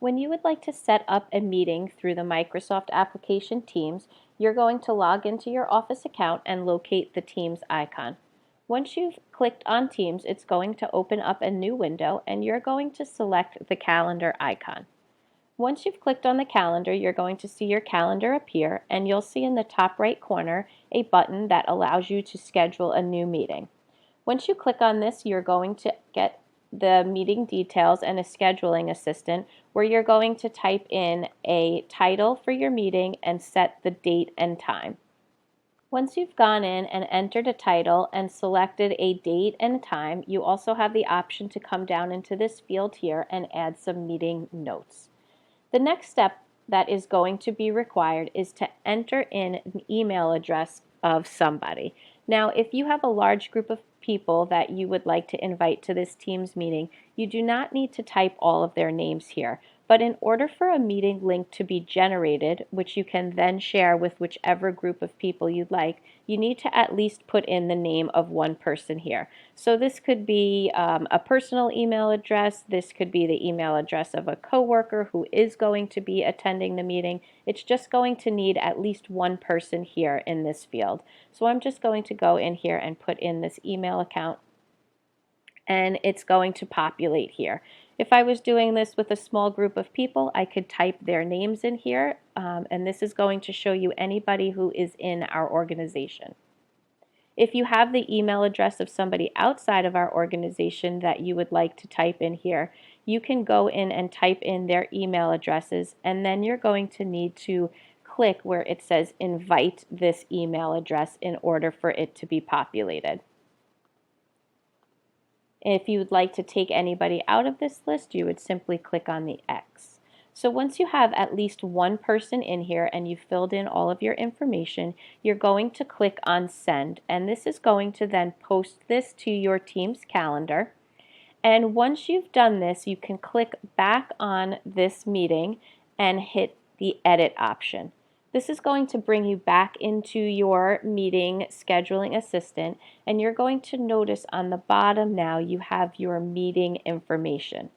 When you would like to set up a meeting through the Microsoft application Teams, you're going to log into your Office account and locate the Teams icon. Once you've clicked on Teams, it's going to open up a new window and you're going to select the calendar icon. Once you've clicked on the calendar, you're going to see your calendar appear and you'll see in the top right corner a button that allows you to schedule a new meeting. Once you click on this, you're going to get the meeting details and a scheduling assistant where you're going to type in a title for your meeting and set the date and time. Once you've gone in and entered a title and selected a date and time, you also have the option to come down into this field here and add some meeting notes. The next step that is going to be required is to enter in an email address of somebody. Now, if you have a large group of people that you would like to invite to this Teams meeting, you do not need to type all of their names here. But in order for a meeting link to be generated, which you can then share with whichever group of people you'd like, you need to at least put in the name of one person here. So this could be a personal email address. This could be the email address of a coworker who is going to be attending the meeting. It's just going to need at least one person here in this field. So I'm just going to go in here and put in this email account and it's going to populate here. If I was doing this with a small group of people, I could type their names in here, and this is going to show you anybody who is in our organization. If you have the email address of somebody outside of our organization that you would like to type in here, you can go in and type in their email addresses, and then you're going to need to click where it says invite this email address in order for it to be populated. If you would like to take anybody out of this list, you would simply click on the X. So once you have at least one person in here and you've filled in all of your information, you're going to click on Send, and this is going to then post this to your Teams calendar. And once you've done this, you can click back on this meeting and hit the Edit option. This is going to bring you back into your meeting scheduling assistant, and you're going to notice on the bottom now you have your meeting information.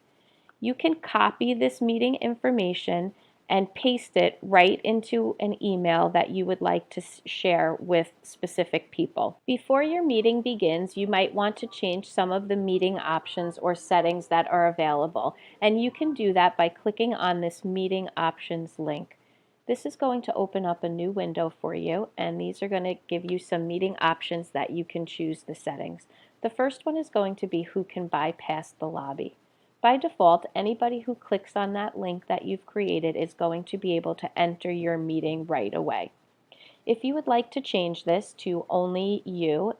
You can copy this meeting information and paste it right into an email that you would like to share with specific people. Before your meeting begins, you might want to change some of the meeting options or settings that are available, and you can do that by clicking on this meeting options link. This is going to open up a new window for you, and these are going to give you some meeting options that you can choose the settings. The first one is going to be who can bypass the lobby. By default, anybody who clicks on that link that you've created is going to be able to enter your meeting right away. If you would like to change this to only you,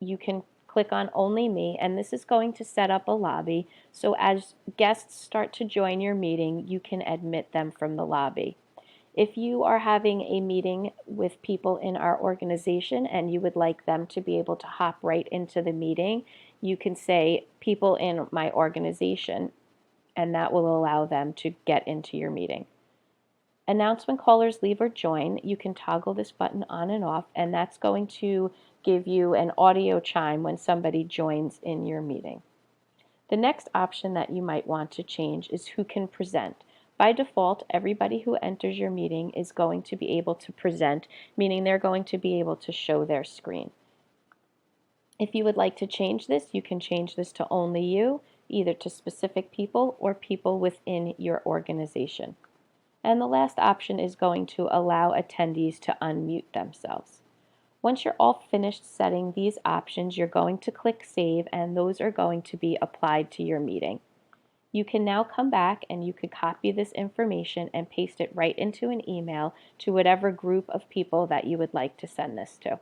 you can click on Only Me, and this is going to set up a lobby, so as guests start to join your meeting, you can admit them from the lobby. If you are having a meeting with people in our organization and you would like them to be able to hop right into the meeting, you can say people in my organization, and that will allow them to get into your meeting. Announce when callers leave or join. You can toggle this button on and off, and that's going to give you an audio chime when somebody joins in your meeting. The next option that you might want to change is who can present. By default, everybody who enters your meeting is going to be able to present, meaning they're going to be able to show their screen. If you would like to change this, you can change this to only you, either to specific people or people within your organization. And the last option is going to allow attendees to unmute themselves. Once you're all finished setting these options, you're going to click Save, and those are going to be applied to your meeting. You can now come back and you could copy this information and paste it right into an email to whatever group of people that you would like to send this to.